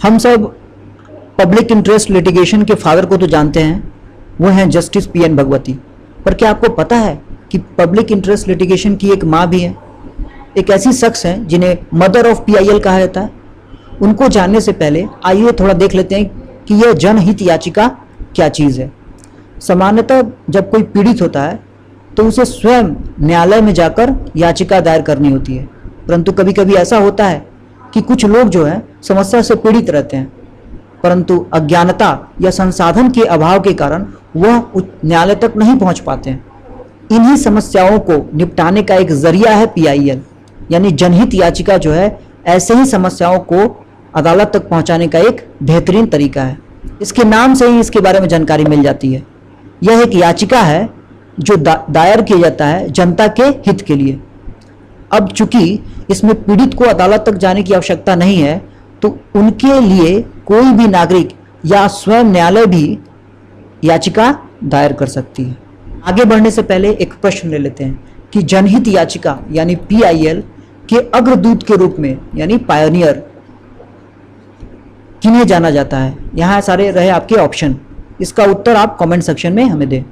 हम सब public interest litigation के फादर को तो जानते हैं, वो हैं जस्टिस पीएन भगवती। पर क्या आपको पता है कि पब्लिक इंटरेस्ट लिटिगेशन की एक माँ भी है, एक ऐसी शख्स हैं जिन्हें मदर ऑफ पीआईएल कहा जाता है। उनको जानने से पहले आइए थोड़ा देख लेते हैं कि यह जनहित याचिका क्या चीज़ है। सामान्यतः जब कोई पीड़ित होता है तो उसे स्वयं न्यायालय में जाकर याचिका दायर करनी होती है, परंतु कभी कभी ऐसा होता है कि कुछ लोग जो है समस्या से पीड़ित रहते हैं, परंतु अज्ञानता या संसाधन के अभाव के कारण वह न्यायालय तक नहीं पहुंच पाते हैं। इन्हीं समस्याओं को निपटाने का एक जरिया है पीआईएल, यानी जनहित याचिका जो है ऐसे ही समस्याओं को अदालत तक पहुंचाने का एक बेहतरीन तरीका है। इसके नाम से ही इसके बारे में जानकारी मिल जाती है। यह एक याचिका है जो दायर किया जाता है जनता के हित के लिए। अब चूंकि इसमें पीड़ित को अदालत तक जाने की आवश्यकता नहीं है, तो उनके लिए कोई भी नागरिक या स्वयं न्यायालय भी याचिका दायर कर सकती है। आगे बढ़ने से पहले एक प्रश्न ले लेते हैं कि जनहित याचिका यानी पीआईएल के अग्रदूत के रूप में यानी पायनियर किन्हें जाना जाता है। यहाँ सारे रहे आपके ऑप्शन, इसका उत्तर आप कमेंट सेक्शन में हमें दें।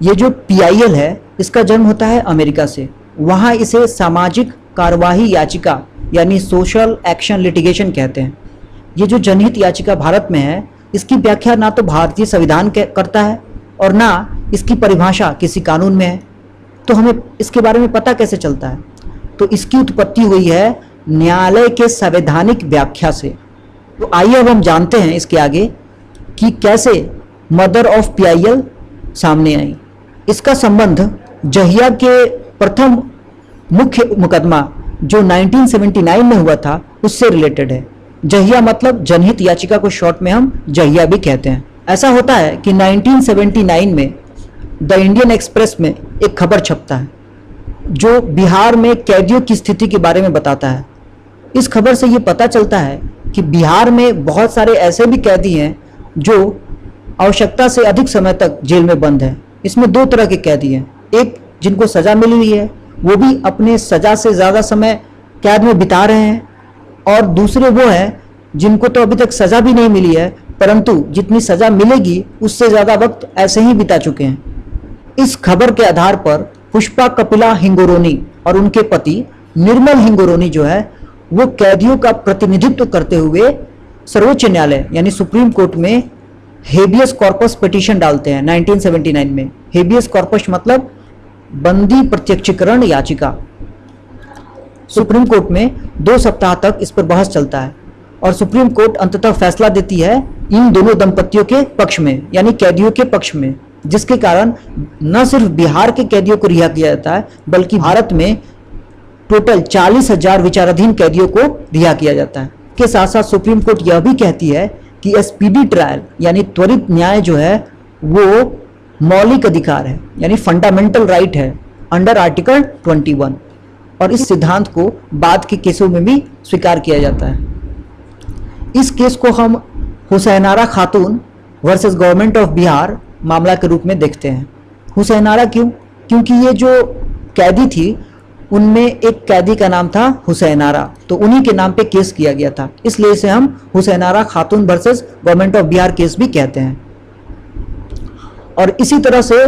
ये जो पीआईएल है इसका जन्म होता है अमेरिका से। वहाँ इसे सामाजिक कार्यवाही याचिका यानी सोशल एक्शन लिटिगेशन कहते हैं। ये जो जनहित याचिका भारत में है, इसकी व्याख्या ना तो भारतीय संविधान करता है और ना इसकी परिभाषा किसी कानून में है। तो हमें इसके बारे में पता कैसे चलता है? तो इसकी उत्पत्ति हुई है न्यायालय के संवैधानिक व्याख्या से। तो आइए अब हम जानते हैं इसके आगे कि कैसे मदर ऑफ पीआईएल सामने आई। इसका संबंध जहिया के प्रथम मुख्य मुकदमा जो 1979 में हुआ था उससे रिलेटेड है। जहिया मतलब जनहित याचिका को शॉर्ट में हम जहिया भी कहते हैं। ऐसा होता है कि 1979 में द इंडियन एक्सप्रेस में एक खबर छपता है जो बिहार में कैदियों की स्थिति के बारे में बताता है। इस खबर से ये पता चलता है कि बिहार में बहुत सारे ऐसे भी कैदी हैं जो आवश्यकता से अधिक समय तक जेल में बंद हैं। इसमें दो तरह के कैदी हैं, एक जिनको सज़ा मिली हुई है वो भी अपने सज़ा से ज़्यादा समय कैद में बिता रहे हैं, और दूसरे वो हैं जिनको तो अभी तक सज़ा भी नहीं मिली है परंतु जितनी सज़ा मिलेगी उससे ज़्यादा वक्त ऐसे ही बिता चुके हैं। इस खबर के आधार पर पुष्पा कपिला हिंगोरोनी और उनके पति निर्मल हिंगोरोनी जो है वो कैदियों का प्रतिनिधित्व करते हुए सर्वोच्च न्यायालय यानी सुप्रीम कोर्ट में हेबियस कॉर्पस पिटीशन डालते हैं 1979 में। हेबियस कॉर्पस मतलब बंदी प्रत्यक्षीकरण याचिका। सुप्रीम कोर्ट में 2 सप्ताह तक इस पर बहस चलता है और सुप्रीम कोर्ट अंततः फैसला देती है इन दोनों दंपतियों के पक्ष में यानी कैदियों के पक्ष में, जिसके कारण न सिर्फ बिहार के कैदियों को रिहा किया जाता है बल्कि भारत में टोटल 40,000 विचाराधीन कैदियों को रिहा किया जाता है। के साथ साथ सुप्रीम कोर्ट यह भी कहती है कि स्पीडी ट्रायल यानी त्वरित न्याय जो है वो मौलिक अधिकार है यानी फंडामेंटल राइट है अंडर आर्टिकल 21, और इस सिद्धांत को बाद के केसों में भी स्वीकार किया जाता है। इस केस को हम हुसैनारा खातून वर्सेस गवर्नमेंट ऑफ बिहार मामला के रूप में देखते हैं। हुसैनारा क्यों? क्योंकि ये जो कैदी थी उनमें एक कैदी का नाम था हुसैनारा, तो उन्हीं के नाम पे केस किया गया था, इसलिए इसे हम हुसैनारा खातून versus government of Bihar case भी कहते हैं। और इसी तरह से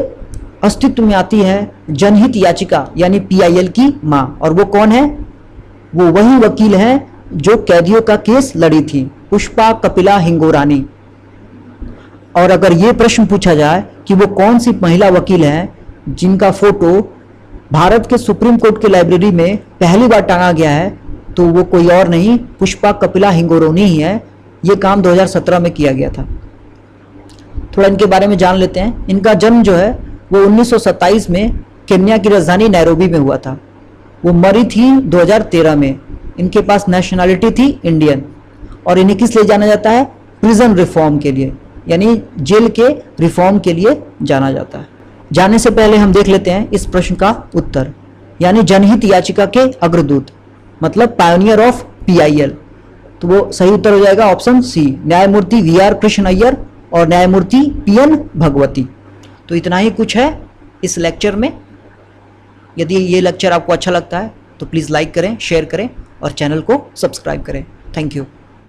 अस्तित्व में आती है जनहित याचिका यानी पीआईएल की माँ, और वो कौन है? वो वही वकील है जो कैदियों का केस लड़ी थी, पुष्पा कपिला हिंगोरानी। और अगर ये प्रश्न पूछा जाए कि वो कौन सी महिला वकील है जिनका फोटो भारत के सुप्रीम कोर्ट की लाइब्रेरी में पहली बार टांगा गया है, तो वो कोई और नहीं पुष्पा कपिला हिंगोरानी ही है। ये काम 2017 में किया गया था। थोड़ा इनके बारे में जान लेते हैं। इनका जन्म जो है वो 1927 में केन्या की राजधानी नैरोबी में हुआ था। वो मरी थी 2013 में। इनके पास नेशनलिटी थी इंडियन, और इन्हें किस लिए जाना जाता है? प्रिजन रिफॉर्म के लिए, यानी जेल के रिफॉर्म के लिए जाना जाता है। जाने से पहले हम देख लेते हैं इस प्रश्न का उत्तर, यानी जनहित याचिका के अग्रदूत मतलब पायोनियर ऑफ पीआईएल। तो वो सही उत्तर हो जाएगा ऑप्शन सी, न्यायमूर्ति वीआर कृष्ण अय्यर और न्यायमूर्ति पीएन भगवती। तो इतना ही कुछ है इस लेक्चर में। यदि ये लेक्चर आपको अच्छा लगता है तो प्लीज़ लाइक करें, शेयर करें और चैनल को सब्सक्राइब करें। Thank you.